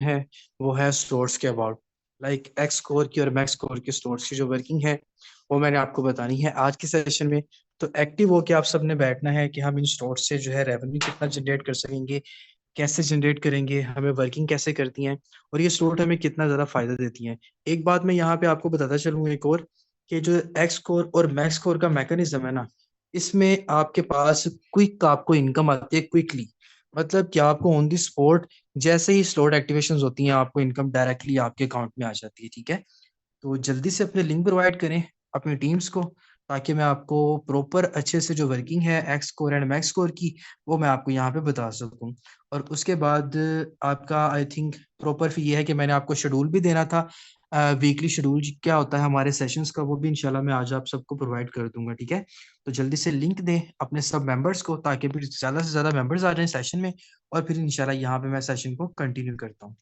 है वो है स्लोट्स के अबाउट। लाइक एक्स स्कोर की और मैक्स स्कोर की स्लोट्स की जो वर्किंग है वो मैंने आपको बतानी है आज के सेशन में। तो एक्टिव होके आप सबने बैठना है कि हम इन स्लोट्स से जो है रेवेन्यू कितना जनरेट कर सकेंगे, कैसे जनरेट करेंगे, हमें वर्किंग कैसे करती हैं और ये स्लोट हमें कितना ज़्यादा फायदा देती हैं। एक बात मैं यहाँ पे आपको बताता चलूँ एक और, कि जो एक्स स्कोर और मैक्स स्कोर का मैकेनिज्म है ना, इसमें आपके पास क्विक आपको इनकम आती है क्विकली। मतलब कि आपको ऑन दी स्पॉट जैसे ही स्लॉट एक्टिवेशंस होती हैं आपको इनकम डायरेक्टली आपके अकाउंट में आ जाती है। ठीक है, तो जल्दी से अपने लिंक प्रोवाइड करें अपनी टीम्स को, ताकि मैं आपको प्रॉपर अच्छे से जो वर्किंग है x score and max score की वो मैं आपको यहाँ पे बता सकूँ। और उसके बाद आपका आई थिंक प्रॉपर फिर ये है कि मैंने आपको शेड्यूल भी देना था, वीकली शेड्यूल क्या होता है हमारे सेशंस का, वो भी इंशाल्लाह मैं आज आप सबको प्रोवाइड कर दूंगा। ठीक है, तो जल्दी से लिंक दें अपने सब मेंबर्स को ताकि फिर ज़्यादा से ज़्यादा मेंबर्स आ जाएं सेशन में, और फिर इंशाल्लाह यहाँ पे मैं सेशन को कंटिन्यू करता हूँ।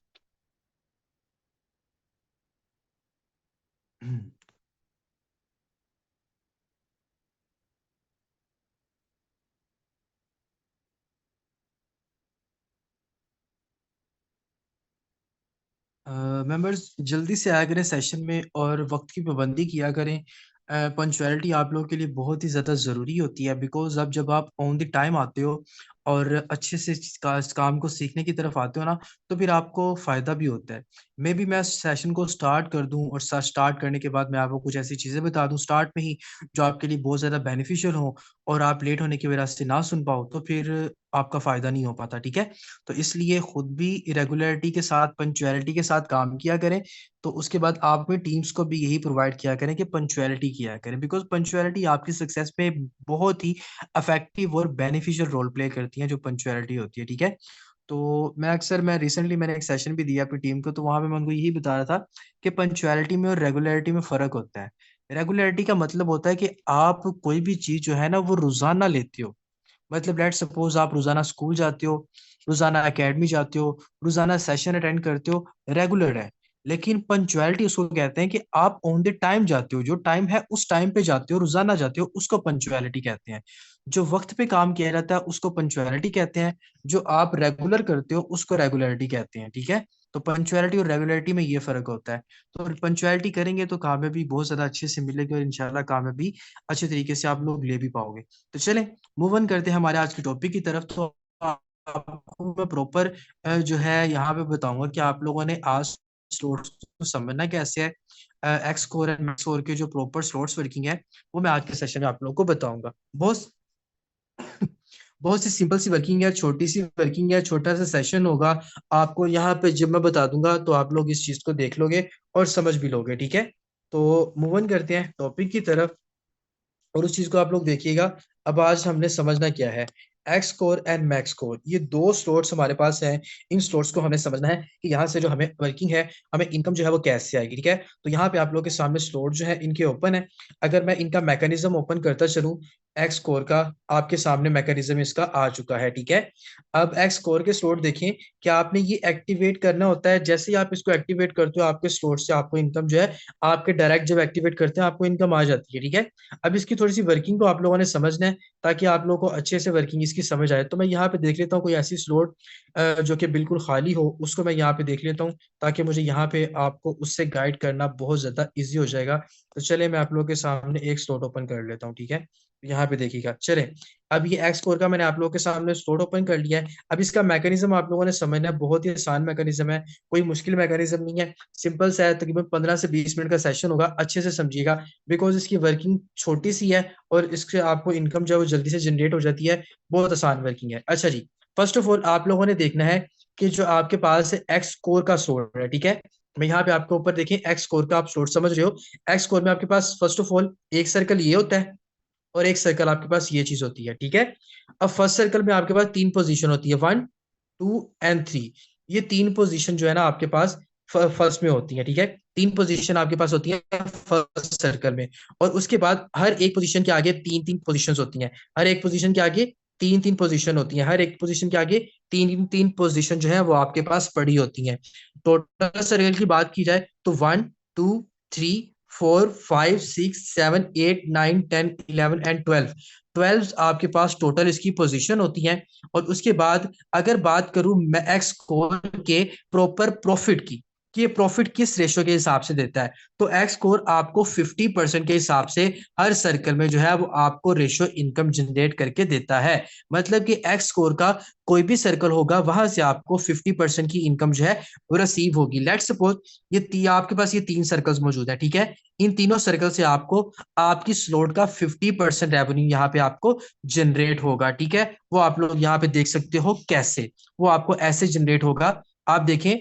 मेंबर्स जल्दी से आया करें सेशन में और वक्त की पाबंदी किया करें। पंचुअलिटी आप लोगों के लिए बहुत ही ज़्यादा ज़रूरी होती है, बिकॉज अब जब आप ऑन द टाइम आते हो और अच्छे से इस काम को सीखने की तरफ आते हो ना, तो फिर आपको फ़ायदा भी होता है। मे बी मैं सेशन को स्टार्ट कर दूं और स्टार्ट करने के बाद मैं आपको कुछ ऐसी चीज़ें बता दूं स्टार्ट में ही जो आपके लिए बहुत ज़्यादा बेनिफिशियल हो, और आप लेट होने की वजह से ना सुन पाओ तो फिर आपका फ़ायदा नहीं हो पाता। ठीक है, तो इसलिए खुद भी इरेगुलरिटी के साथ पंचुअलिटी के साथ काम किया करें। तो उसके बाद आप अपनी टीम्स को भी यही प्रोवाइड किया करें कि पंचुअलिटी किया करें, बिकॉज पंचुअलिटी आपकी सक्सेस में बहुत ही अफेक्टिव और बेनिफिशियल रोल प्ले करती है जो पंचुअलिटी होती है। ठीक है, तो मैं रिसेंटली मैंने एक सेशन भी दिया अपनी टीम को, तो वहां पे मैं उनको यही बता रहा था कि पंचुअलिटी में और रेगुलरिटी में फर्क होता है। रेगुलरिटी का मतलब होता है कि आप कोई भी चीज जो है ना वो रोजाना लेते हो। मतलब लेट सपोज आप रोजाना स्कूल जाते हो, रोजाना एकेडमी जाते हो, रोजाना सेशन अटेंड करते हो, रेगुलर है। लेकिन पंचुअलिटी उसको कहते हैं कि आप ऑन द टाइम जाते हो, जो टाइम है उस टाइम पे जाते हो, रोजाना जाते हो, उसको पंचुअलिटी कहते हैं। जो वक्त पे काम किया जाता है उसको पंचुअलिटी कहते हैं। जो आप रेगुलर करते हो उसको रेगुलरिटी कहते हैं। ठीक है, तो पंचुअलिटी और रेगुलरिटी में ये फर्क होता है। तो पंचुअलिटी करेंगे तो कामयाबी बहुत ज्यादा अच्छे से मिलेगी और इंशाल्लाह कामयाबी अच्छे तरीके से आप लोग ले भी पाओगे। तो चले मूव ऑन करते हैं हमारे आज के टॉपिक की तरफ। तो आपको मैं प्रॉपर जो है यहाँ पे बताऊंगा कि आप लोगों ने आज स्लोट्स को समझना कैसे है। X score and max score के जो प्रॉपर स्लोट्स वर्किंग है वो मैं आज के सेशन में आप लोगों को बताऊंगा। बहुत बहुत सी सिंपल सी वर्किंग है, छोटी सी वर्किंग है, छोटा सा सेशन होगा। आपको यहाँ पे जब मैं बता दूंगा तो आप लोग इस चीज को देख लोगे और समझ भी लोगे। ठीक है, तो मूव ऑन करते हैं टॉपिक की तरफ और उस चीज को आप लोग देखिएगा। अब आज हमने समझना क्या है, x score and max score, ये दो स्लॉट्स हमारे पास हैं। इन स्लॉट्स को हमें समझना है कि यहाँ से जो हमें वर्किंग है, हमें इनकम जो है वो कैसे आएगी। ठीक है, तो यहाँ पे आप लोगों के सामने स्लॉट जो है इनके ओपन है। अगर मैं इनका मैकेनिज्म ओपन करता चलूं, एक्स स्कोर का आपके सामने मैकेनिज्म इसका आ चुका है। ठीक है, अब एक्स स्कोर के स्लॉट देखें, क्या आपने ये एक्टिवेट करना होता है। जैसे ही आप इसको एक्टिवेट करते हो आपके स्लॉट से आपको इनकम जो है, आपके डायरेक्ट जब एक्टिवेट करते हैं आपको इनकम आ जाती है। ठीक है, अब इसकी थोड़ी सी वर्किंग को आप लोगों ने समझना है ताकि आप लोगों को अच्छे से वर्किंग इसकी समझ आए। तो मैं यहाँ पे देख लेता हूँ कोई ऐसी स्लॉट जो कि बिल्कुल खाली हो, उसको मैं यहाँ पे देख लेता हूँ ताकि मुझे यहाँ पे आपको उससे गाइड करना बहुत ज्यादा इजी हो जाएगा। तो चले मैं आप लोगों के सामने एक स्लॉट ओपन कर लेता हूँ। ठीक है, यहाँ पे देखिएगा। चले, अब ये एक्स स्कोर का मैंने आप लोगों के सामने स्लॉट ओपन कर लिया है। अब इसका मैकेनिज्म आप लोगों ने समझना है, बहुत ही आसान मैकेनिज्म है, कोई मुश्किल मैकेनिज्म नहीं है, सिंपल सा है। तकरीबन 15 से 20 मिनट का सेशन होगा, अच्छे से समझिएगा, बिकॉज इसकी वर्किंग छोटी सी है और इससे आपको इनकम जो है वो जल्दी से जनरेट हो जाती है। बहुत आसान वर्किंग है। अच्छा जी, फर्स्ट ऑफ ऑल आप लोगों ने देखना है कि जो आपके पास एक्स स्कोर का स्लोट है। ठीक है, मैं यहाँ पे आपके ऊपर देखें एक्स स्कोर का आप स्लोट समझ रहे हो। एक्स स्कोर में आपके पास फर्स्ट ऑफ ऑल एक सर्कल ये होता है और एक सर्कल आपके पास ये चीज होती है। ठीक है, अब फर्स्ट सर्कल में आपके पास तीन पोजीशन होती है, 1, 2 एंड 3। ये तीन पोजीशन जो है ना आपके पास फर्स्ट में होती है। ठीक है, तीन पोजीशन आपके पास होती है फर्स्ट सर्कल में, और उसके बाद हर एक पोजीशन के आगे तीन तीन पोजीशन होती हैं। हर एक पोजीशन के आगे तीन तीन पोजीशन होती हैं, हर एक पोजीशन के आगे तीन तीन पोजीशन जो है वो आपके पास पड़ी होती हैं। टोटल सर्कल की बात की जाए तो 1, 2, 3, 4 5 6 7 8 9 10 11 एंड 12। 12 आपके पास टोटल इसकी पोजीशन होती है। और उसके बाद अगर बात करूं मैं एक्स स्कोर के प्रॉपर प्रॉफिट की, कि ये प्रॉफिट किस रेशो के हिसाब से देता है, तो एक्स स्कोर आपको 50% के हिसाब से हर सर्कल में जो है वो आपको रेशो इनकम जनरेट करके देता है। मतलब कि एक्स स्कोर का कोई भी सर्कल होगा वहां से आपको 50% की इनकम जो है वो रिसीव होगी। लेट सपोज आपके पास ये 3 सर्कल्स मौजूद है, ठीक है। इन तीनों सर्कल से आपको आपकी स्लॉट का 50% रेवेन्यू यहाँ पे आपको जनरेट होगा, ठीक है। वो आप लोग यहाँ पे देख सकते हो कैसे, वो आपको ऐसे जनरेट होगा। आप देखें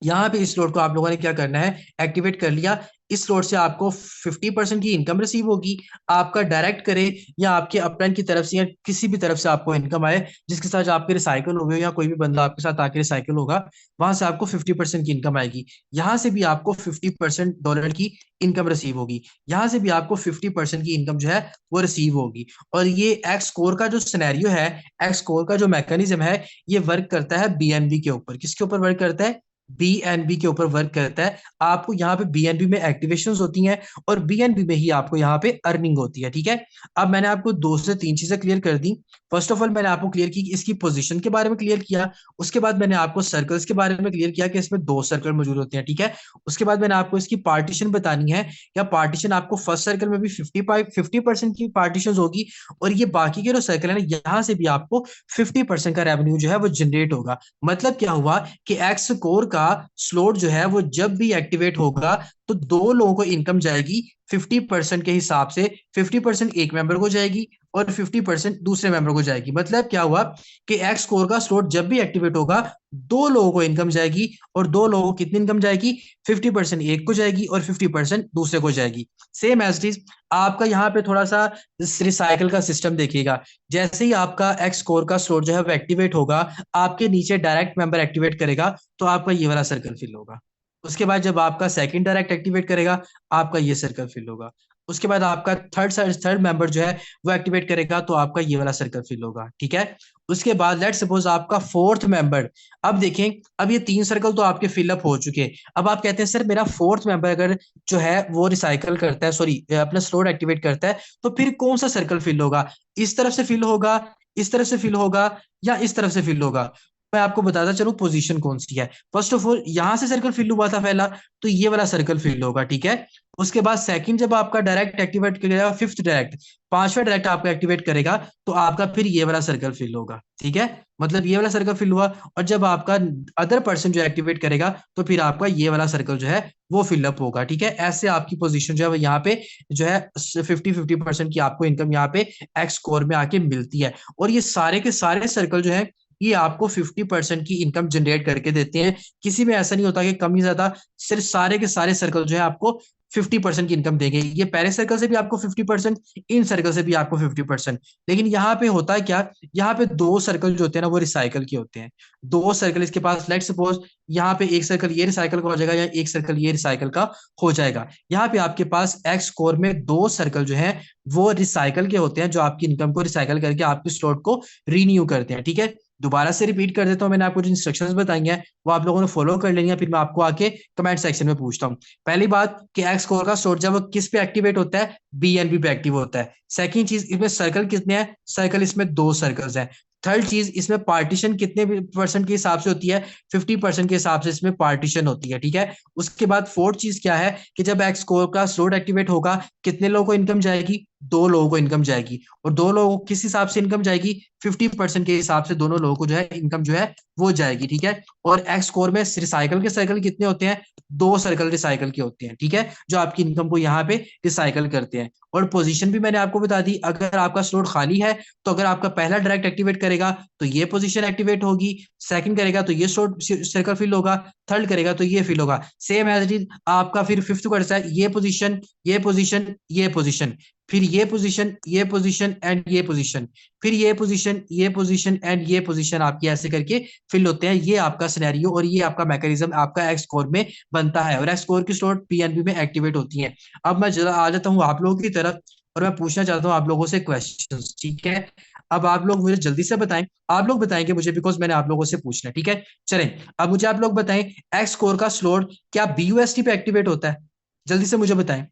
यहाँ पे इस स्लॉट को आप लोगों ने क्या करना है, एक्टिवेट कर लिया। इस स्लॉट से आपको 50% की इनकम रिसीव होगी। आपका डायरेक्ट करे या आपके अपलाइन की तरफ से या किसी भी तरफ से आपको इनकम आए जिसके साथ आपके रिसाइकल हो गए या कोई भी बंदा आपके साथ आके रिसाइकल होगा, वहां से आपको 50% की इनकम आएगी। यहाँ से भी आपको $50 की इनकम रिसीव होगी। यहाँ से भी आपको 50% की इनकम जो है वो रिसीव होगी। और ये एक्स स्कोर का जो सिनेरियो है, एक्स स्कोर का जो मैकेनिज्म है, ये वर्क करता है बीएनबी के ऊपर। किसके ऊपर वर्क करता है? बीएनबी के ऊपर वर्क करता है। आपको यहाँ पे बीएनबी में एक्टिवेशंस होती हैं और बीएनबी में ही आपको यहाँ पे अर्निंग होती है, ठीक है। अब मैंने आपको 2 से 3 चीजें क्लियर कर दी। फर्स्ट ऑफ ऑल मैंने आपको क्लियर की कि इसकी पोजीशन के बारे में क्लियर किया। उसके बाद मैंने आपको सर्कल्स के बारे में क्लियर किया कि इसमें 2 सर्कल मौजूद होते हैं, ठीक है। उसके बाद मैंने आपको इसकी पार्टीशन बतानी है। या पार्टीशन आपको फर्स्ट सर्कल में भी 50% की पार्टीशन होगी और ये बाकी के जो सर्कल है ना, यहाँ से भी आपको 50% का रेवेन्यू जो है वो जनरेट होगा। मतलब क्या हुआ कि एक्स कोर का स्लॉट जो है वो जब भी एक्टिवेट होगा तो 2 लोगों को इनकम जाएगी 50% के हिसाब से। 50% एक मेंबर को जाएगी और 50% दूसरे मेंबर को जाएगी। मतलब क्या हुआ कि एक्स कोर का स्लॉट जब भी एक्टिवेट होगा 2 लोगों को इनकम जाएगी। और 2 लोगों को कितनी इनकम जाएगी? 50% एक को जाएगी और 50% दूसरे को जाएगी। सेम एज इट इज आपका यहाँ पे थोड़ा सा रिसाइकल का सिस्टम देखिएगा। जैसे ही आपका एक्स कोर का स्लॉट जो है वो एक्टिवेट होगा, आपके नीचे डायरेक्ट मेंबर एक्टिवेट करेगा तो आपका ये वाला सर्कल फिल होगा। उसके बाद जब आपका सेकंड डायरेक्ट एक्टिवेट करेगा, आपका ये सर्कल फिल होगा। उसके बाद आपका थर्ड मेंबर जो है वो एक्टिवेट करेगा तो आपका ये वाला सर्कल फिल होगा, ठीक है। उसके बाद लेट सपोज आपका फोर्थ मेंबर, अब देखें, अब ये 3 सर्कल तो आपके फिलअप हो चुके। अब आप कहते हैं सर मेरा फोर्थ मेंबर अगर जो है वो रिसाइकल करता है, सॉरी अपना स्लॉट एक्टिवेट करता है, तो फिर कौन सा सर्कल फिल होगा? इस तरफ से फिल होगा, इस तरफ से फिल होगा, या इस तरफ से फिल होगा? मैं आपको बताता चलूं पोजीशन कौन सी है। फर्स्ट ऑफ ऑल यहां से सर्कल फिल हुआ था पहला, तो ये वाला सर्कल फिल होगा, ठीक है। उसके बाद सेकंड जब आपका डायरेक्ट एक्टिवेट करेगा, फिफ्थ डायरेक्ट, पांचवा डायरेक्ट आपका एक्टिवेट करेगा तो आपका फिर ये वाला सर्कल फिल होगा, ठीक है। मतलब ये वाला सर्कल फिल हुआ। और जब आपका अदर पर्सन जो एक्टिवेट करेगा तो फिर आपका ये वाला सर्कल जो है वो फिलअप होगा, ठीक है। ऐसे आपकी पोजीशन जो है वो यहाँ पे जो है 50-50% की आपको इनकम यहाँ पे एक्स कोर में आके मिलती है। और ये सारे के सारे सर्कल जो है ये आपको 50% की इनकम जनरेट करके देते हैं। किसी में ऐसा नहीं होता कि कम ही ज्यादा, सिर्फ सारे के सारे सर्कल जो है आपको 50% की इनकम देंगे। ये पहले सर्कल से भी आपको 50%, इन सर्कल से भी आपको 50%। लेकिन यहाँ पे होता है क्या, यहाँ पे 2 सर्कल जो होते हैं ना वो रिसाइकल के होते हैं। 2 सर्कल इसके पास, लेट सपोज यहाँ पे एक सर्कल ये रिसाइकल का हो जाएगा या एक सर्कल ये रिसाइकल का हो जाएगा। यहाँ पे आपके पास एक्स कोर में 2 सर्कल जो है वो रिसाइकल के होते हैं, जो आपकी इनकम को रिसाइकल करके आपके स्लॉट को रीन्यू करते हैं, ठीक है। दोबारा से रिपीट कर देता हूं, मैंने आपको जो इंस्ट्रक्शंस बताई हैं वो आप लोगों ने फॉलो कर लेनी है, फिर मैं आपको आके कमेंट सेक्शन में पूछता हूँ। पहली बात कि एक्स कोर का स्टोर जब वो किस पे एक्टिवेट होता है, बीएनबी पे एक्टिव होता है। सेकंड चीज, इसमें सर्कल कितने हैं? सर्कल इसमें 2 सर्कल्स हैं। थर्ड चीज, इसमें पार्टीशन कितने परसेंट के हिसाब से होती है? 50% के हिसाब से इसमें पार्टीशन होती है, ठीक है। उसके बाद फोर्थ चीज क्या है कि जब एक्स कोर का स्लोट एक्टिवेट होगा कितने लोगों को इनकम जाएगी? 2 लोगों को इनकम जाएगी। और 2 लोगों को किस हिसाब से इनकम जाएगी? 50% के हिसाब से दोनों लोगों को जो है इनकम जो है वो जाएगी, ठीक है। और एक्स कोर में रिसाइकल के सर्कल कितने होते हैं? 2 सर्कल रिसाइकल के होते हैं, ठीक है, जो आपकी इनकम को यहाँ पे रिसाइकल करते हैं। और पोजीशन भी मैंने आपको बता दी, अगर आपका स्लॉट खाली है तो अगर आपका पहला डायरेक्ट एक्टिवेट करेगा तो ये पोजीशन एक्टिवेट होगी, सेकंड करेगा तो ये स्लॉट सर्कल फिल होगा, थर्ड करेगा तो ये फिल होगा। सेम एज इट इज आपका फिर फिफ्थ करता है ये पोजीशन, ये पोजीशन, ये पोजीशन, फिर ये पोजीशन, ये पोजीशन एंड ये पोजीशन, फिर ये पोजीशन, ये पोजीशन एंड ये पोजीशन, आपकी ऐसे करके फिल होते हैं। ये आपका सिनेरियो और ये आपका मैकेनिज्म आपका एक्स कोर में बनता है और एक्स कोर की स्लॉट पीएनबी में एक्टिवेट होती है। अब मैं जरा आ जाता हूँ आप लोगों की तरफ और मैं पूछना चाहता हूँ आप लोगों से क्वेश्चन, ठीक है। अब आप लोग मुझे जल्दी से बताएं, आप लोग बताएंगे मुझे बिकॉज मैंने आप लोगों से पूछना है, ठीक है। चलें, अब मुझे आप लोग बताएं एक्स कोर का स्लॉट क्या बीयूएसटी पे एक्टिवेट होता है? जल्दी से मुझे बताएं।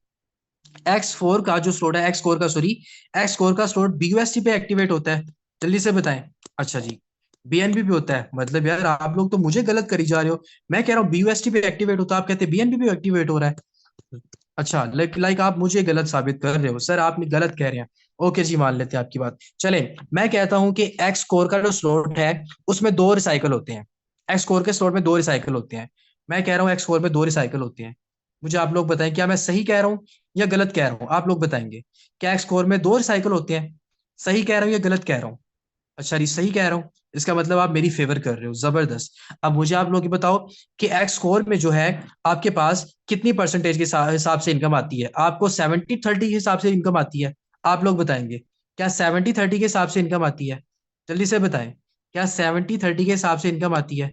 X4 का जो स्लॉट है, एक्स कोर का स्लॉट BUSD पे एक्टिवेट होता है। जल्दी से बताएं। अच्छा जी, BNB पे होता है। मतलब यार आप लोग तो मुझे गलत करी जा रहे हो। मैं कह रहा हूँ BUSD पे एक्टिवेट होता है, आप कहते हैं BNB पे एक्टिवेट हो रहा है। अच्छा, लाइक आप मुझे गलत साबित कर रहे हो सर, आप गलत कह रहे हैं। ओके जी, मान लेते हैं आपकी बात। चले, मैं कहता हूं कि एक्स कोर का जो स्लॉट है उसमें दो रिसाइकल होते हैं। एक्स कोर के स्लॉट में दो रिसाइकल होते हैं। मैं कह रहा हूँ एक्स कोर में दो रिसाइकल होते हैं। मुझे आप लोग बताएं, क्या मैं सही कह रहा हूँ या गलत कह रहा हूँ? आप लोग बताएंगे। क्या एक्स कोर में दो रिसाइकल होते हैं? सही कह रहा हूँ या गलत कह रहा हूँ? अच्छा जी, सही कह रहा हूँ। इसका मतलब आप मेरी फेवर कर रहे हो, जबरदस्त। अब मुझे आप लोग ये बताओ कि एक्स स्कोर में जो है आपके पास कितनी परसेंटेज के हिसाब से इनकम आती है? आपको 70-30 के हिसाब से इनकम आती है? आप लोग बताएंगे। क्या 70-30 के हिसाब से इनकम आती है? जल्दी से बताएं। क्या 70-30 के हिसाब से इनकम आती है?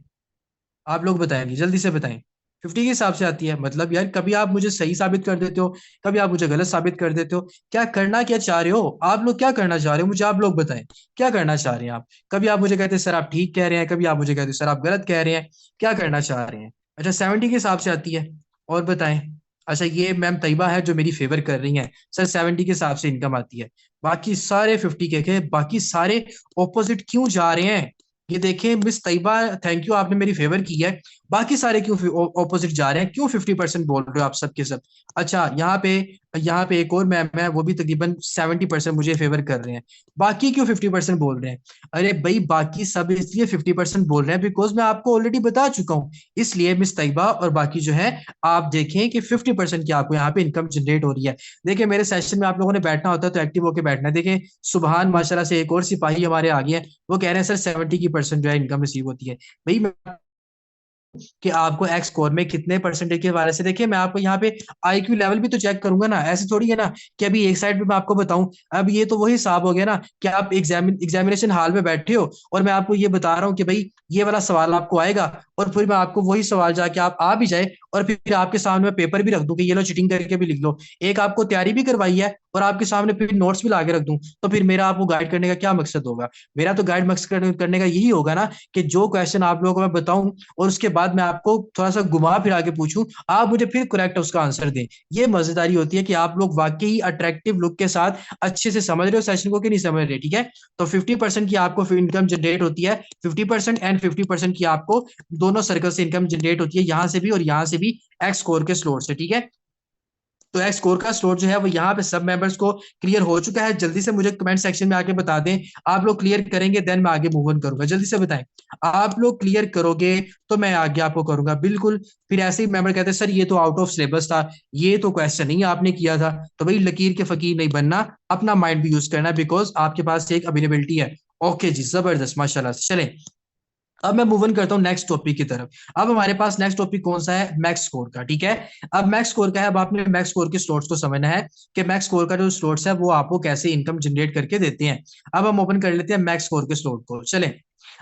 आप लोग बताएंगे, जल्दी से बताएं। 50 के हिसाब से आती है? मतलब यार कभी आप मुझे सही साबित कर देते हो, कभी आप मुझे गलत साबित कर देते हो। क्या करना क्या चाह रहे हो आप लोग? क्या करना चाह रहे हो मुझे आप लोग बताएं। क्या करना चाह रहे हैं आप? कभी आप मुझे कहते हैं सर आप ठीक कह रहे हैं, कभी आप मुझे कहते हैं सर आप गलत कह रहे हैं। क्या करना चाह रहे हैं? अच्छा, 70 के हिसाब से आती है। और बताएं। अच्छा, ये मैम तैयबा है जो मेरी फेवर कर रही हैं, सर 70 के हिसाब से इनकम आती है। बाकी सारे 50 के बाकी सारे ऑपोजिट क्यों जा रहे हैं? ये देखें मिस तैयबा, थैंक यू, आपने मेरी फेवर की है। बाकी सारे क्यों ऑपोजिट जा रहे हैं? क्यों 50% बोल रहे हो आप सब के सब? अच्छा, यहाँ पे एक और मैम है, वो भी तकरीबन 70% मुझे फेवर कर रहे हैं। बाकी क्यों 50% बोल रहे हैं? अरे भाई, बाकी सब इसलिए 50% बोल रहे हैं बिकॉज मैं आपको ऑलरेडी बता चुका हूँ। इसलिए मिस तैयबा और बाकी जो है, आप देखें कि 50% की आपको यहाँ पे इनकम जनरेट हो रही है। देखिए, मेरे सेशन में आप लोगों ने बैठना होता है तो एक्टिव होकर बैठना है। देखें, सुबहान माशाल्लाह से एक और सिपाही हमारे आ गए हैं, वो कह रहे हैं सर 70 की परसेंट जो है इनकम रिसीव होती है। भाई कि आपको एक्स कोर में कितने परसेंटेज के हवाले से, देखिए मैं आपको यहाँ पे आईक्यू लेवल भी तो चेक करूंगा ना। ऐसे थोड़ी है ना कि अभी एक साइड पे मैं आपको बताऊं। अब ये तो वही हिसाब हो गया ना कि आप एग्जामिनेशन हॉल में बैठे हो और मैं आपको ये बता रहा हूँ कि भाई ये वाला सवाल आपको आएगा, और फिर मैं आपको वही सवाल जाके आप आ भी जाए और फिर आपके सामने मैं पेपर भी रख दूं कि ये लो चीटिंग करके भी लिख लो। एक आपको तैयारी भी करवाई है और आपके सामने फिर नोट्स भी ला के रख दूं, तो फिर मेरा आपको गाइड करने का क्या मकसद होगा? मेरा तो गाइड मकसद करने का यही होगा ना कि जो क्वेश्चन आप लोगों को मैं बताऊं और उसके बाद मैं आपको थोड़ा सा घुमा फिरा के पूछूं, आप मुझे फिर करेक्ट उसका आंसर दें। ये मजेदारी होती है कि आप लोग वाकई अट्रैक्टिव लुक के साथ अच्छे से समझ रहे हो सेशन को कि नहीं समझ रहे, ठीक है? तो 50% की आपको इनकम जनरेट होती है, 50% एंड 50% की आपको दोनों सर्कल से इनकम जनरेट होती है, यहां से भी और यहां से भी, एक्स कोर के स्लोट से, ठीक है? तो एक्स कोर का स्लोट जो है वो यहाँ पे सब मेंबर्स को क्लियर हो चुका है। जल्दी से मुझे कमेंट सेक्शन में आके बता दें। आप लोग क्लियर करेंगे देन मैं आगे मूव ऑन करूंगा। जल्दी से बताएं। आप लोग क्लियर करोगे तो मैं आगे आपको करूंगा, बिल्कुल। फिर ऐसे ही मेंबर कहते हैं सर ये तो आउट ऑफ सिलेबस था, ये तो क्वेश्चन नहीं आपने किया था। तो भाई लकीर के फकीर नहीं बनना, अपना माइंड भी यूज करना, बिकॉज आपके पास एक अवेलेबिलिटी है। ओके जी, जबरदस्त, माशाल्लाह से। चले, अब मैं मूव ऑन करता हूँ नेक्स्ट टॉपिक की तरफ। अब हमारे पास नेक्स्ट टॉपिक कौन सा है? मैक्स स्कोर का, ठीक है? अब मैक्स स्कोर का है, अब आपने मैक्स स्कोर के स्लॉट्स को समझना है कि मैक्स स्कोर का जो स्लॉट्स है वो आपको कैसे इनकम जनरेट करके देते हैं। अब हम ओपन कर लेते हैं मैक्स स्कोर के स्लॉट को, चलें।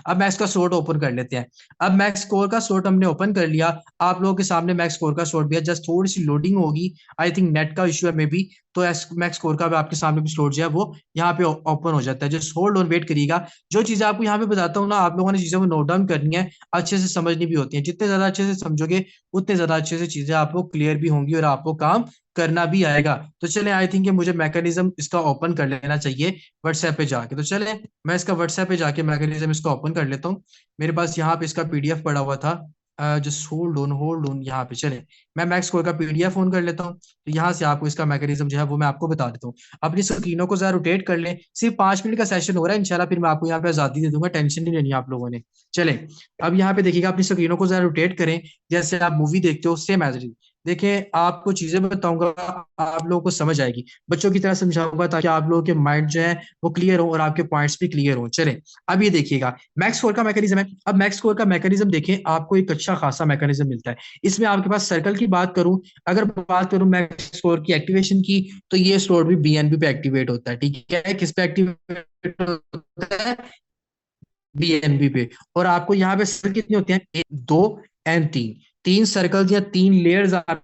अब मैक्स का स्लॉट ओपन कर लेते हैं। अब मैक्स स्कोर का स्लॉट हमने ओपन कर लिया। आप लोगों के सामने मैक्स स्कोर का स्लॉट भी है, जस्ट थोड़ी सी लोडिंग होगी। आई थिंक नेट का इशू है मे बी। तो मैक्स स्कोर का भी आपके सामने भी स्लॉट जो है वो यहाँ पे ओपन हो जाता है। जस्ट होल्ड ऑन, वेट करिएगा। जो चीजें आपको यहाँ पे बताता हूँ ना, आप लोगों ने चीजों को नोट डाउन करनी है, अच्छे से समझनी भी होती है। जितने ज्यादा अच्छे से समझोगे उतने ज्यादा अच्छे से चीजें आपको क्लियर भी होंगी और आपको काम करना भी आएगा। तो चले, आई थिंक मुझे मैकेनिज्म इसका ओपन कर लेना चाहिए व्हाट्सएप पे जाके। तो चले, मैं इसका व्हाट्सएप पे जाके मैकेनिज्म इसका ओपन कर लेता हूँ। मेरे पास यहाँ पे इसका पीडीएफ पड़ा हुआ था। जस्ट होल्ड ऑन यहाँ पे। चले, मैं मैक्स स्कोर का पीडीएफ ऑन कर लेता हूँ। तो यहाँ से आपको इसका मैकेनिज्म जो है वो मैं आपको बता देता हूँ। अपनी स्क्रीनों को जरा रोटेट कर लें। सिर्फ 5 मिनट का सेशन हो रहा है इंशाल्लाह, फिर मैं आपको यहाँ पे आजादी दे दूंगा, टेंशन नहीं लेनी आप लोगों ने। चले, अब यहाँ पे देखिएगा, अपनी स्क्रीनों को जरा रोटेट करें जैसे आप मूवी देखते हो, सेम एज इट। देखें, आपको चीजें बताऊंगा, आप लोगों को समझ आएगी। बच्चों की तरह समझाऊंगा ताकि आप लोगों के माइंड जो है वो क्लियर हो और आपके पॉइंट्स भी क्लियर हो। चले, अब ये देखिएगा, मैक्स स्कोर का मैकेनिज्म है। अब मैक्स स्कोर का मैकेनिज्म देखें, आपको एक अच्छा खासा मैकेनिज्म मिलता है। इसमें आपके पास सर्कल की बात करूं, अगर बात करूं मैक्स स्कोर की एक्टिवेशन की, तो ये स्लोट भी बीएनबी पे एक्टिवेट होता है, ठीक है? किस पे एक्टिवेट होता है? बीएनबी पे। और आपको यहाँ पे सर्कल कितने होते हैं? एक, दो एंड तीन। तीन सर्कल या तीन लेयर्स आप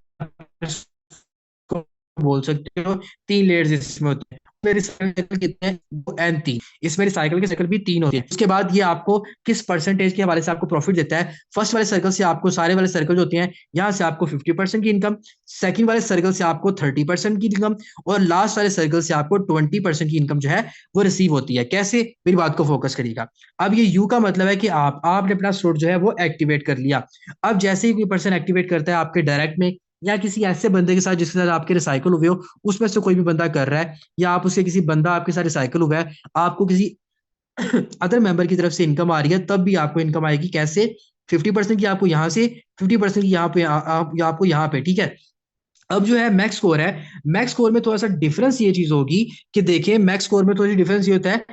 इसको बोल सकते हो। तीन लेयर्स इसमें होते हैं। रिसाइकल कितने हैं, वो एन 3, इसमें रिसाइकल के साइकिल भी 3 होते हैं। उसके बाद ये आपको किस परसेंटेज के हवाले से आपको प्रॉफिट देता है। फर्स्ट वाले सर्कल से आपको, सारे वाले सर्कल जो होते हैं, यहाँ से आपको 50% की इनकम, सेकंड वाले सर्कल से आपको 30% की इनकम, और लास्ट वाले सर्कल से आपको 20% की इनकम जो है वो रिसीव होती है। कैसे, मेरी बात को फोकस करिएगा। अब ये यू का मतलब है कि आपने अपना स्लॉट जो है वो एक्टिवेट कर लिया। अब जैसे ही कोई पर्सन एक्टिवेट करता है आपके डायरेक्ट में, या किसी ऐसे बंदे के साथ जिसके साथ आपके रिसाइकल हुए हो, उसमें से कोई भी बंदा कर रहा है, या आप उसके किसी बंदा आपके साथ रिसाइकल हुआ है, आपको किसी अदर मेंबर की तरफ से इनकम आ रही है, तब भी आपको इनकम आएगी। कैसे, 50% की आपको यहां से, 50% की यहाँ पे आपको यहाँ पे, ठीक है। अब जो है मैक्स स्कोर है, मैक्स स्कोर में थोड़ा सा डिफरेंस ये चीज होगी कि देखिए, मैक्स स्कोर में थोड़ी सी डिफरेंस ये होता है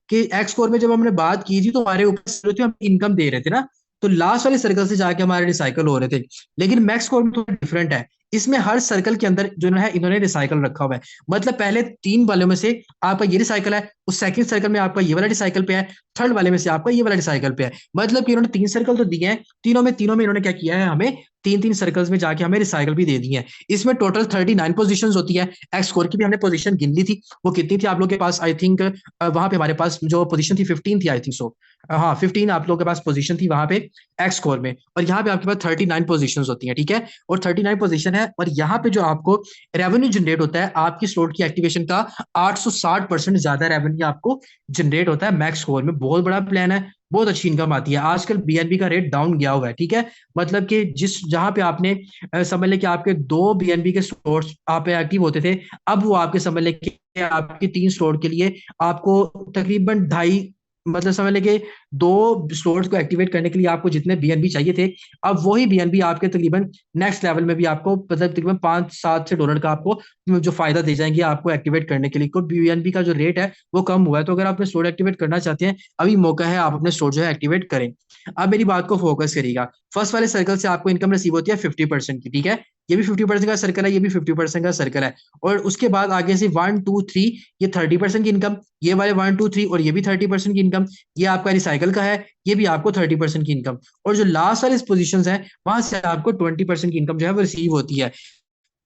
कि एक्स स्कोर में जब हमने बात की थी तो हमारे ऊपर हम इनकम दे रहे थे ना, तो लास्ट वाले सर्कल से जाके हमारे रिसाइकल हो रहे थे। लेकिन मैक्स स्कोर में थोड़ा डिफरेंट है, इसमें हर सर्कल के अंदर जो है इन्होंने रिसाइकल रखा हुआ है। मतलब पहले 3 वालों में से आपका ये रिसाइकल है, उस सेकंड सर्कल में आपका ये वाला रिसाइकल पे है, थर्ड वाले में से आपका ये वाला रिसाइकल पे है। मतलब कि इन्होंने 3 सर्कल तो दिए हैं, तीनों में इन्होंने क्या किया है, हमें 3-3 सर्कल्स में जाके हमें रिसाइकल भी दे दी है। इसमें टोटल 39 पोजीशन होती है। एक्स स्कोर की भी हमने पोजीशन गिन ली थी, वो कितनी थी आप लोग के पास, आई थिंक वहां पे हमारे पास जो पोजीशन थी 15 थी, आई थिंक सो। हाँ, 15 आप लोगों के पास पोजीशन थी वहां पे एक्स स्कोर में, और यहाँ पे आपके पास 39 पोजीशंस होती हैं, ठीक है। और 39 पोजीशन है, और यहाँ पे जो आपको रेवेन्यू जनरेट होता है आपकी स्लॉट की एक्टिवेशन का, 860% ज्यादा रेवेन्यू आपको जनरेट होता है मैक्स स्कोर में। बहुत बड़ा प्लान है, बहुत अच्छी इनकम आती है। आजकल बीएनबी का रेट डाउन गया हुआ है, ठीक है। मतलब कि जिस जहां पे आपने समझ लें कि आपके 2 बीएनबी के स्टोर्स आप एक्टिव होते थे, अब वो आपके समझ लें कि आपके 3 स्टोर के लिए आपको तकरीबन ढाई, मतलब समझ लें कि 2 स्टोर्स को एक्टिवेट करने के लिए आपको जितने बीएनबी चाहिए थे, अब वही बीएनबी आपके तकरीबन नेक्स्ट लेवल में भी आपको मतलब तकरीबन 5-7 से डॉलर का आपको जो फायदा दे जाएंगे आपको एक्टिवेट करने के लिए। क्योंकि बीएनबी का जो रेट है वो कम हुआ है, तो अगर आप अपने स्टोर एक्टिवेट करना चाहते हैं, अभी मौका है, आप अपने स्टोर जो है एक्टिवेट करें। अब मेरी बात को फोकस करिएगा। फर्स्ट वाले सर्कल से आपको इनकम रिसीव होती है 50% की, ठीक है। ये भी 50% का सर्कल है, ये भी 50% का सर्कल है। और उसके बाद आगे से 1 2 3, ये 30% की इनकम, ये वाले 1 2 3 और ये भी 30% की इनकम, ये आपका रिसाइकल का है, ये भी आपको 30% की इनकम। और जो लास्ट वाले पोजिशन है वहां से आपको 20% की इनकम जो है वो रिसीव होती है।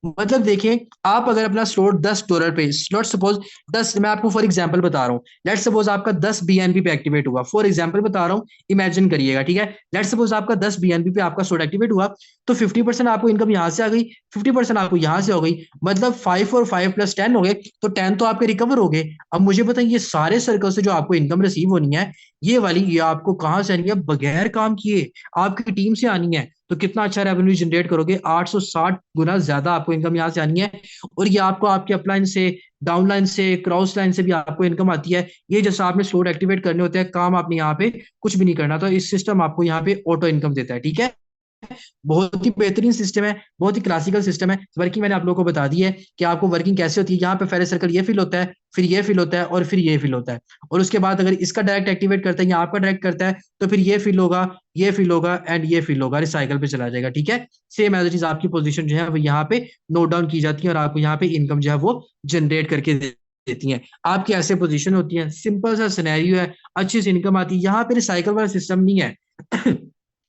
मतलब देखिए, आप अगर अपना स्लॉट $10 पे, स्लॉट सपोज 10, मैं आपको फॉर एग्जांपल बता रहा हूँ, लेट सपोज आपका 10 बीएनबी पे एक्टिवेट हुआ, फॉर एग्जांपल बता रहा हूँ, इमेजिन करिएगा, ठीक है। लेट सपोज आपका 10 बीएनबी पे आपका स्लॉट एक्टिवेट हुआ, तो 50% आपको इनकम यहाँ से आ गई, 50% आपको यहाँ से हो गई, मतलब 5 और 5 प्लस 10 हो गए, तो 10 तो आपके रिकवर हो गए। अब मुझे बताइए, ये सारे सर्कल से जो आपको इनकम रिसीव होनी है, ये वाली, ये आपको कहाँ से आनी है, बगैर काम किए आपकी टीम से आनी है। तो कितना अच्छा रेवेन्यू जनरेट करोगे, 860 गुना ज्यादा आपको इनकम यहाँ से आनी है। और ये आपको आपके अपलाइन से, डाउनलाइन से, क्रॉस लाइन से भी आपको इनकम आती है। ये जैसा आपने स्लोट एक्टिवेट करने होते हैं, काम आपने यहाँ पे कुछ भी नहीं करना, तो इस सिस्टम आपको यहाँ पे ऑटो इनकम देता है, ठीक है। बहुत ही बेहतरीन सिस्टम है, बहुत ही क्लासिकल सिस्टम है। वर्किंग मैंने आप लोगों को बता दी है कि आपको वर्किंग कैसे होती है। यहाँ पे पहले सर्कल ये फिल होता है, फिर ये फिल होता है, और फिर ये फिल होता है। और उसके बाद अगर इसका डायरेक्ट एक्टिवेट करता है या आपका डायरेक्ट करता है, तो फिर ये फिल होगा, ये फिल होगा एंड ये फिल होगा, रिसाइकल पे चला जाएगा, ठीक है। सेम एज इट इज आपकी पोजीशन जो है वो यहाँ पे नोट डाउन की जाती है, और आपको यहाँ पे इनकम जो है वो जनरेट करके देती है। आपकी ऐसे पोजीशन होती है, सिंपल सा सिनेरियो है, अच्छी सी इनकम आती है। यहाँ पे रिसाइकल वाला सिस्टम नहीं है।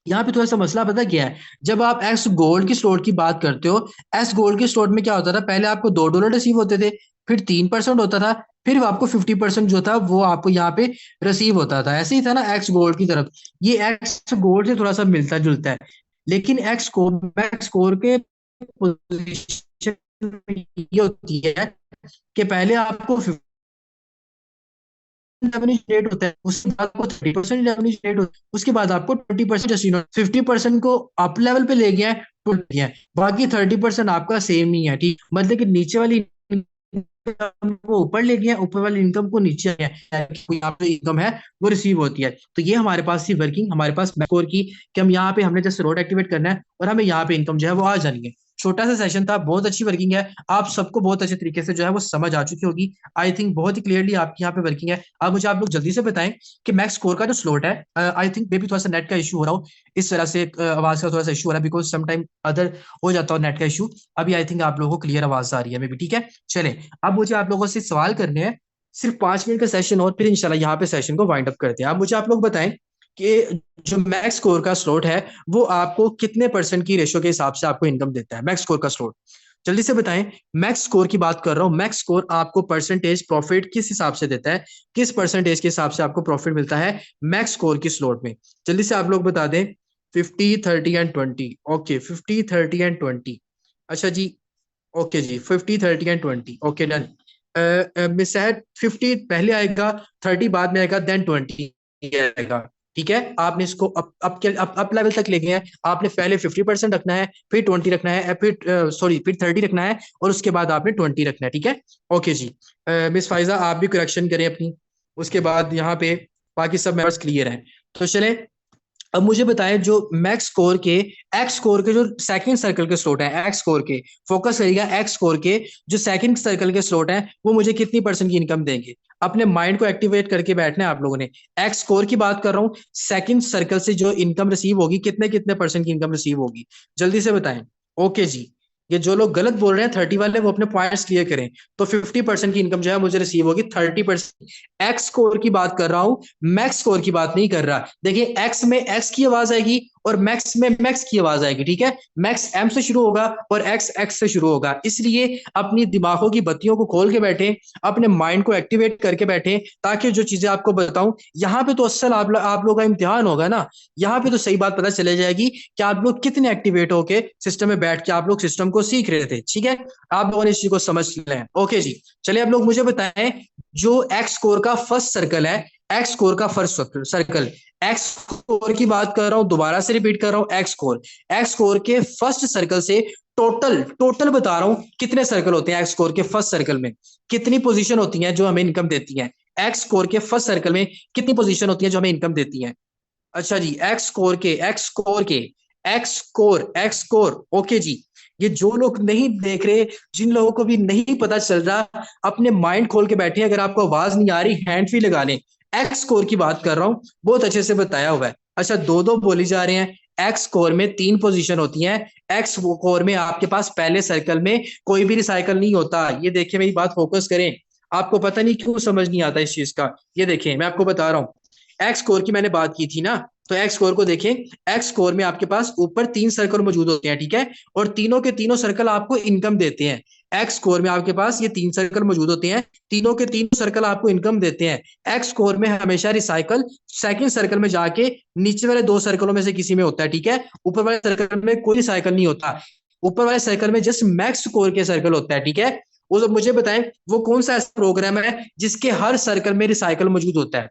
यहाँ पे थोड़ा सा मसला पता क्या है, जब आप एक्स गोल्ड की स्लॉट की बात करते हो, एक्स गोल्ड की स्लॉट में क्या होता था, पहले आपको $2 रिसीव होते थे, फिर 3% होता था, फिर आपको 50% जो था वो आपको यहाँ पे रिसीव होता था। ऐसे ही था ना एक्स गोल्ड की तरफ, ये एक्स गोल्ड से थोड़ा सा मिलता जुलता है। लेकिन एक्स स्कोर के पोजीशन ये होती है कि पहले आपको रेवेन्यू जनरेट होता है, उसके बाद आपको 30% रेवेन्यू जनरेट होता है, उसके बाद आपको 20% जस्ट 50% को अप लेवल पे ले गया है, गया है, बाकी 30% आपका सेम नहीं है, ठीक। मतलब कि नीचे वाली इनकम को ऊपर ले गया, ऊपर वाली इनकम को नीचे आ गया, यहाँ पे इनकम है वो रिसीव होती है। तो ये हमारे पास थी वर्किंग, हमारे पास स्कोर की, कि हम यहाँ पे हमने जैसे रोड एक्टिवेट करना है और हमें यहाँ पे इनकम जो है वो आ जानी है। छोटा सा सेशन था, बहुत अच्छी वर्किंग है, आप सबको बहुत अच्छे तरीके से जो है वो समझ आ चुकी होगी। आई थिंक बहुत ही क्लियरली आपकी यहाँ पे वर्किंग है। अब मुझे आप लोग जल्दी से बताएं कि मैक्स स्कोर का जो स्लोट है, आई थिंक मे भी थोड़ा सा नेट का इशू हो रहा हो, इस वजह से आवाज का थोड़ा सा इशू हो रहा है, बिकॉज समटाइम अदर हो जाता हो नेट का इशू। अभी आई थिंक आप लोगों को क्लियर आवाज आ रही है मे बी, ठीक है। चले, अब मुझे आप लोगों से सवाल करने हैं, सिर्फ 5 मिनट का सेशन, और फिर इंशाल्लाह यहाँ पे सेशन को वाइंड अप करते हैं। आप मुझे आप लोग बताएं कि जो मैक्स स्कोर का स्लोट है वो आपको कितने परसेंट की रेशो के हिसाब से आपको इनकम देता है, मैक्स स्कोर का स्लोट। जल्दी से बताएं। मैक्स स्कोर की बात कर रहा हूँ। मैक्स स्कोर आपको परसेंटेज प्रॉफिट किस हिसाब से देता है, किस परसेंटेज के हिसाब से आपको प्रॉफिट मिलता है मैक्स स्कोर की स्लॉट में? जल्दी से आप लोग बता दें। 50, 30 एंड 20। Okay, 50, 30 and 20। अच्छा जी। ओके जी, 50, 30 and 20। Okay, done. Miss Sahad, 50 पहले आएगा, 30 बाद में आएगा, देन 20 आएगा। ठीक है, आपने इसको अप लेवल तक ले गए हैं। आपने पहले 50% रखना है, फिर 20 रखना है, फिर सॉरी फिर 30 रखना है, और उसके बाद आपने 20 रखना है। ठीक है। ओके जी। मिस फाइजा, आप भी करेक्शन करें अपनी। उसके बाद यहाँ पे बाकी सब मेंबर्स क्लियर हैं। तो चले, अब मुझे बताएं, जो मैक्स स्कोर के एक्स स्कोर के जो सेकंड सर्कल के स्लॉट है, एक्स स्कोर के, फोकस करिएगा, एक्स स्कोर के जो सेकंड सर्कल के स्लॉट है वो मुझे कितनी परसेंट की इनकम देंगे? अपने माइंड को एक्टिवेट करके बैठना है आप लोगों ने। एक्स स्कोर की बात कर रहा हूं, सेकंड सर्कल से जो इनकम रिसीव होगी, कितने कितने परसेंट की इनकम रिसीव होगी, जल्दी से बताएं। ओके जी। ये जो लोग गलत बोल रहे हैं 30 वाले, वो अपने पॉइंट्स क्लियर करें। तो 50% की इनकम जो है मुझे रिसीव होगी, 30%। एक्स स्कोर की बात कर रहा हूं, मैक्स स्कोर की बात नहीं कर रहा। देखिए, एक्स में एक्स की आवाज आएगी और मैक्स में मैक्स की आवाज आएगी। ठीक है, मैक्स एम से शुरू होगा और एक्स एक्स से शुरू होगा। इसलिए अपनी दिमागों की बत्तियों को खोल के बैठे, अपने माइंड को एक्टिवेट करके बैठे, ताकि जो चीजें आपको बताऊं यहाँ पे तो असल आप लोगों का इम्तिहान होगा ना। यहाँ पे तो सही बात पता चले जाएगी कि आप लोग कितने एक्टिवेट होके सिस्टम में बैठ के आप लोग सिस्टम को सीख रहे थे। ठीक है, आप लोगों ने इस चीज को समझ लें। ओके जी। चलिए, आप लोग मुझे बताएं, जो एक्स स्कोर का फर्स्ट सर्कल है, एक्स स्कोर का फर्स्ट सर्कल, एक्स स्कोर की बात कर रहा हूं, दोबारा से रिपीट कर रहा हूं, एक्स स्कोर के फर्स्ट सर्कल से टोटल टोटल बता रहा हूं, कितने सर्कल होते हैं एक्स स्कोर के फर्स्ट सर्कल में, कितनी पोजीशन होती हैं जो हमें इनकम देती हैं? एक्स स्कोर के फर्स्ट सर्कल में कितनी पोजीशन होती है जो हमें इनकम देती हैं? अच्छा जी, एक्स स्कोर। ओके जी। ये जो लोग नहीं देख रहे, जिन लोगों को भी नहीं पता चल रहा, अपने माइंड खोल के बैठे। अगर आपको आवाज नहीं आ रही, हैंड फ्री लगा लें। एक्स स्कोर की बात कर रहा हूं, बहुत अच्छे से बताया हुआ है। अच्छा, दो दो बोली जा रहे हैं। एक्स स्कोर में 3 पोजीशन होती हैं। एक्स स्कोर में आपके पास पहले सर्कल में कोई भी रिसाइकल नहीं होता। ये देखिए, मेरी बात फोकस करें। आपको पता नहीं क्यों समझ नहीं आता इस चीज का। ये देखिए, मैं आपको बता रहा हूं, एक्स स्कोर की मैंने बात की थी ना। तो एक्स स्कोर को देखें। एक्स स्कोर में आपके पास ऊपर 3 सर्कल मौजूद होते हैं। ठीक है, और तीनों के तीनों सर्कल आपको इनकम देते हैं। एक्स स्कोर में आपके पास ये 3 सर्कल मौजूद होते हैं, तीनों के तीनों सर्कल आपको इनकम देते हैं। एक्स स्कोर में हमेशा रिसाइकल सेकंड सर्कल में जाके नीचे वाले 2 सर्कलों में से किसी में होता है। ठीक है, ऊपर वाले सर्कल में कोई रिसाइकल नहीं होता। ऊपर वाले सर्कल में जस्ट मैक्स स्कोर के सर्कल होता है। ठीक है, वो तो मुझे बताएं, वो कौन सा ऐसा प्रोग्राम है जिसके हर सर्कल में रिसाइकल मौजूद होता है?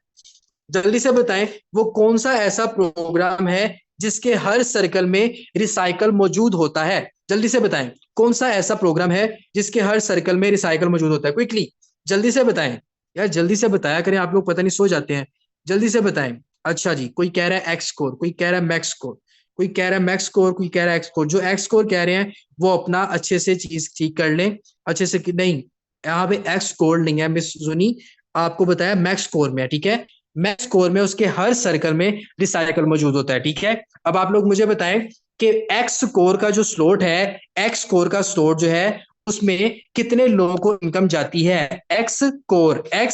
जल्दी से बताएं, वो कौन सा ऐसा प्रोग्राम है जिसके हर सर्कल में रिसाइकल मौजूद होता है? जल्दी से बताएं, कौन सा ऐसा प्रोग्राम है जिसके हर सर्कल में रिसाइकल मौजूद होता है? क्विकली, जल्दी से बताएं। यार जल्दी से बताया करें, आप लोग पता नहीं सो जाते हैं। जल्दी से बताएं। अच्छा जी, कोई कह रहा है एक्स स्कोर, कोई कह रहा है मैक्स स्कोर, कोई कह रहा है मैक्स स्कोर, कोई कह रहा है एक्स स्कोर। जो एक्स स्कोर कह रहे हैं वो अपना अच्छे से चीज ठीक कर लें, अच्छे से। नहीं, यहाँ पे एक्स स्कोर नहीं है मिस सुनी, आपको बताया मैक्स स्कोर में है। ठीक है, मैक्स स्कोर में उसके हर सर्कल में रिसाइकल मौजूद होता है। ठीक है, अब आप लोग मुझे बताएं कि एक्स स्कोर का जो स्लॉट है, एक्स स्कोर का स्लॉट जो है, उसमें कितने लोगों को इनकम जाती है? एक्स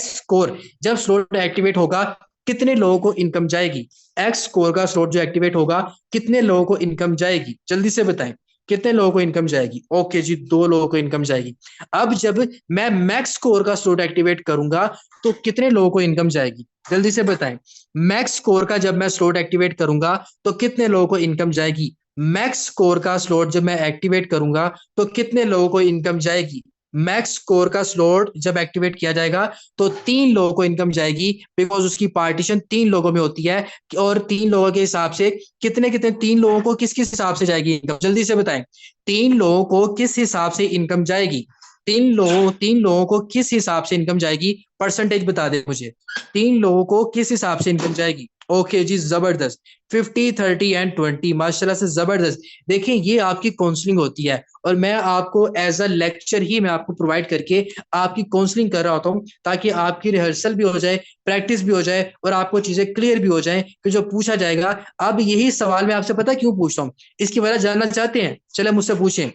स्कोर जब स्लॉट एक्टिवेट होगा, कितने लोगों को इनकम जाएगी? एक्स स्कोर का स्लॉट जो एक्टिवेट होगा, कितने लोगों को इनकम जाएगी? जल्दी से बताएं, कितने लोगों को इनकम जाएगी? ओके जी, 2 लोगों को इनकम जाएगी। अब जब मैं मैक्स स्कोर का स्लॉट एक्टिवेट करूंगा, तो कितने लोगों को इनकम जाएगी? जल्दी से बताएं। मैक्स स्कोर का जब मैं स्लॉट एक्टिवेट करूंगा, तो कितने लोगों को इनकम जाएगी? मैक्स स्कोर का स्लॉट जब मैं एक्टिवेट करूंगा, तो कितने लोगों को इनकम जाएगी? मैक्स स्कोर का स्लॉट जब एक्टिवेट किया जाएगा, तो 3 लोगों को इनकम जाएगी, बिकॉज उसकी पार्टीशन 3 लोगों में होती है। और 3 लोगों के हिसाब से कितने कितने, 3 लोगों को किस किस हिसाब से जाएगी इनकम? जल्दी से बताएं, 3 लोगों को किस हिसाब से इनकम जाएगी? 3 लोगों को किस हिसाब से इनकम जाएगी? परसेंटेज बता दे मुझे। 3 लोगों को किस हिसाब से इनकम जाएगी? ओके जी, जबरदस्त। 50, 30 एंड 20, माशाल्लाह से जबरदस्त। देखिए, ये आपकी काउंसलिंग होती है, और मैं आपको एज अ लेक्चर ही मैं आपको प्रोवाइड करके आपकी काउंसलिंग कर रहा होता हूँ, ताकि आपकी रिहर्सल भी हो जाए, प्रैक्टिस भी हो जाए, और आपको चीजें क्लियर भी हो जाए कि जो पूछा जाएगा। अब यही सवाल मैं आपसे पता क्यों पूछता हूँ, इसकी वजह जानना चाहते हैं? चले मुझसे पूछें।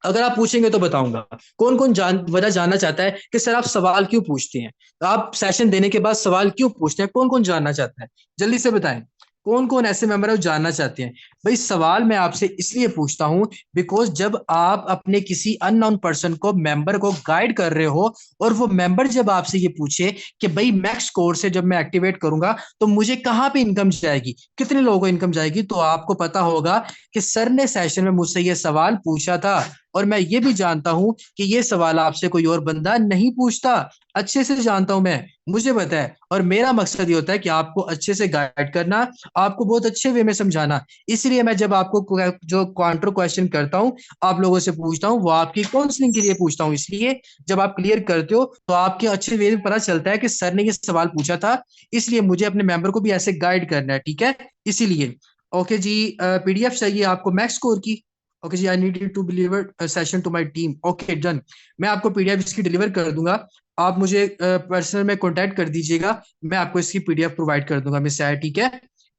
अगर आप पूछेंगे तो बताऊंगा। कौन कौन वजह जानना चाहता है कि सर आप सवाल क्यों पूछते हैं, आप सेशन देने के बाद सवाल क्यों पूछते हैं? कौन कौन जानना चाहता है? जल्दी से बताएं। कौन कौन ऐसे मेंबर है जो जानना चाहते हैं? भाई सवाल मैं आपसे इसलिए पूछता हूं बिकॉज जब आप अपने किसी अननोन पर्सन को मेंबर को गाइड कर रहे हो और वो मेंबर जब आपसे ये पूछे कि भाई मैक्स कोर से जब मैं एक्टिवेट करूंगा तो मुझे कहाँ पे इनकम जाएगी, कितने लोगों को इनकम जाएगी, तो आपको पता होगा कि सर ने सेशन में मुझसे ये सवाल पूछा था। और मैं ये भी जानता हूं कि ये सवाल आपसे कोई और बंदा नहीं पूछता, अच्छे से जानता हूं मैं, मुझे पता है। और मेरा मकसद ये होता है कि आपको अच्छे से गाइड करना, आपको बहुत अच्छे वे में समझाना। इसलिए मैं जब आपको जो काउंटर क्वेश्चन करता हूं, आप लोगों से पूछता हूं, वो आपकी काउंसलिंग के लिए पूछता हूं। इसलिए जब आप क्लियर करते हो तो आपके अच्छे वे में पता चलता है कि सर ने ये सवाल पूछा था, इसलिए मुझे अपने मेंबर को भी ऐसे गाइड करना है, ठीक है? इसीलिए ओके जी, पीडीएफ चाहिए आपको मैक्स स्कोर की? ओके जी, I need you to deliver session to my team. Okay done, मैं आपको पीडीएफ इसकी डिलीवर कर दूंगा। आप मुझे पर्सनल में कांटेक्ट कर दीजिएगा, मैं आपको इसकी पीडीएफ प्रोवाइड कर दूंगा मिस आया, ठीक है?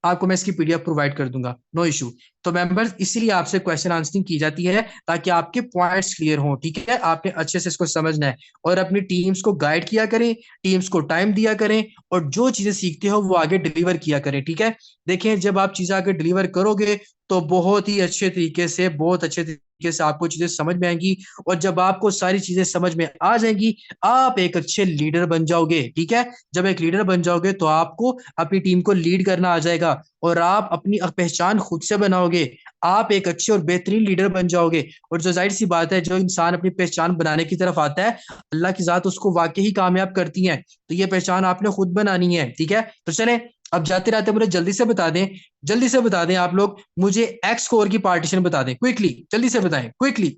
आपको मैं इसकी पीडीएफ प्रोवाइड कर दूंगा, नो इशू। तो मेंबर्स इसीलिए आपसे क्वेश्चन आंसरिंग की जाती है ताकि आपके पॉइंट्स क्लियर हों, ठीक है? आपने अच्छे से इसको समझना है और अपनी टीम्स को गाइड किया करें, टीम्स को टाइम दिया करें और जो चीजें सीखते हो वो आगे डिलीवर किया करें, ठीक है? देखें, जब आप चीजें आगे डिलीवर करोगे तो बहुत ही अच्छे तरीके से, बहुत अच्छे तरीके से आपको चीजें समझ में आएंगी। और जब आपको सारी चीजें समझ में आ जाएंगी, आप एक अच्छे लीडर बन जाओगे, ठीक है? जब एक लीडर बन जाओगे तो आपको अपनी टीम को लीड करना आ जाएगा और आप अपनी पहचान खुद से बनाओगे। आप एक अच्छे और बेहतरीन लीडर बन जाओगे। और जो जाहिर सी बात है, जो इंसान अपनी पहचान बनाने की तरफ आता है, अल्लाह की जात उसको वाकई ही कामयाब करती है। तो ये पहचान आपने खुद बनानी है, ठीक है? तो चले, अब जाते रहते मुझे जल्दी से बता दें, जल्दी से बता दें आप लोग मुझे एक्स स्कोर की पार्टीशन बता दें क्विकली, जल्दी से बताएं क्विकली।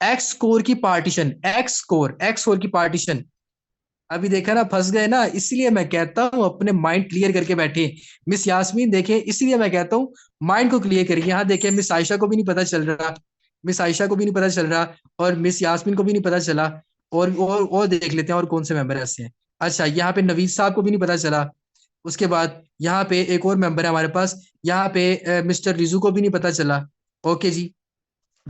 एक्स स्कोर की पार्टीशन, एक्स स्कोर की पार्टीशन। अभी देखा ना, फंस गए ना, इसलिए मैं कहता हूं अपने माइंड क्लियर करके बैठे। मिस यास्मीन देखें, इसलिए मैं कहता हूं माइंड को क्लियर करिए। यहाँ देखें, मिस आयशा को भी नहीं पता चल रहा, मिस आयशा को भी नहीं पता चल रहा और मिस यास्मीन को भी नहीं पता चला। और देख लेते हैं और कौन से मेंबर ऐसे हैं। अच्छा, यहाँ पे नवीद साहब को भी नहीं पता चला। उसके बाद यहाँ पे एक और मेंबर है हमारे पास, यहाँ पे मिस्टर रिजू को भी नहीं पता चला। ओके जी,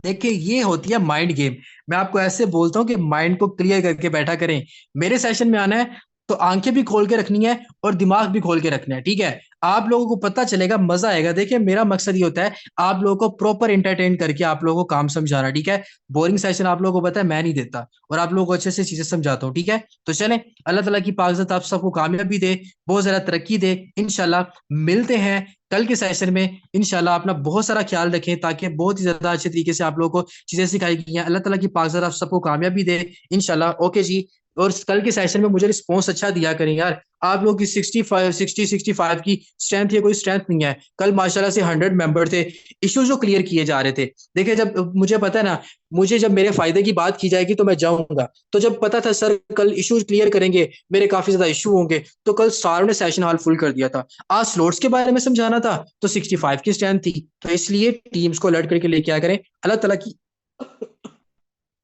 देखिए ये होती है माइंड गेम। मैं आपको ऐसे बोलता हूँ कि माइंड को क्लियर करके बैठा करें। मेरे सेशन में आना है तो आंखें भी खोल के रखनी है और दिमाग भी खोल के रखना है, ठीक है? आप लोगों को पता चलेगा, मजा आएगा। देखिए मेरा मकसद ये होता है आप लोगों को प्रॉपर इंटरटेन करके आप लोगों को काम समझाना, ठीक है? बोरिंग सेशन आप लोगों को पता है मैं नहीं देता और आप लोगों को अच्छे से चीजें समझाता हूँ, ठीक है? तो चलें, अल्लाह ताला की पाक आप सबको कामयाबी दे, बहुत ज्यादा तरक्की दे इंशाल्लाह। मिलते हैं कल के सेशन में इंशाल्लाह। अपना बहुत सारा ख्याल रखें ताकि बहुत ही ज्यादा अच्छे तरीके से आप लोगों को चीजें सिखाई गई हैं। अल्लाह ताला की पाक आप सबको कामयाबी दे इंशाल्लाह। ओके जी, और कल के सेशन में मुझे रिस्पॉन्स अच्छा दिया करें यार। आप लोग की 65 की स्ट्रेंथ, ये कोई स्ट्रेंथ नहीं है। कल माशाल्लाह से 100 मेंबर थे, इश्यूज जो क्लियर किए जा रहे थे। देखिए जब मुझे पता है ना, मुझे जब मेरे फायदे की बात की जाएगी तो मैं जाऊंगा। तो जब पता था सर कल इश्यूज क्लियर करेंगे, मेरे काफी ज्यादा इशू होंगे, तो कल सारों ने सेशन हॉल फुल कर दिया था। आज स्लोट्स के बारे में समझाना था तो 65 की स्ट्रेंथ थी। तो इसलिए टीम्स को अलर्ट करके लेके आया करें। अल्लाह तला की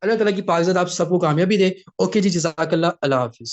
अल्लाह तला की पाक आप सबको कामयाबी दे। ओके जी, जज़ाकल्लाह, अल्लाह हाफिज।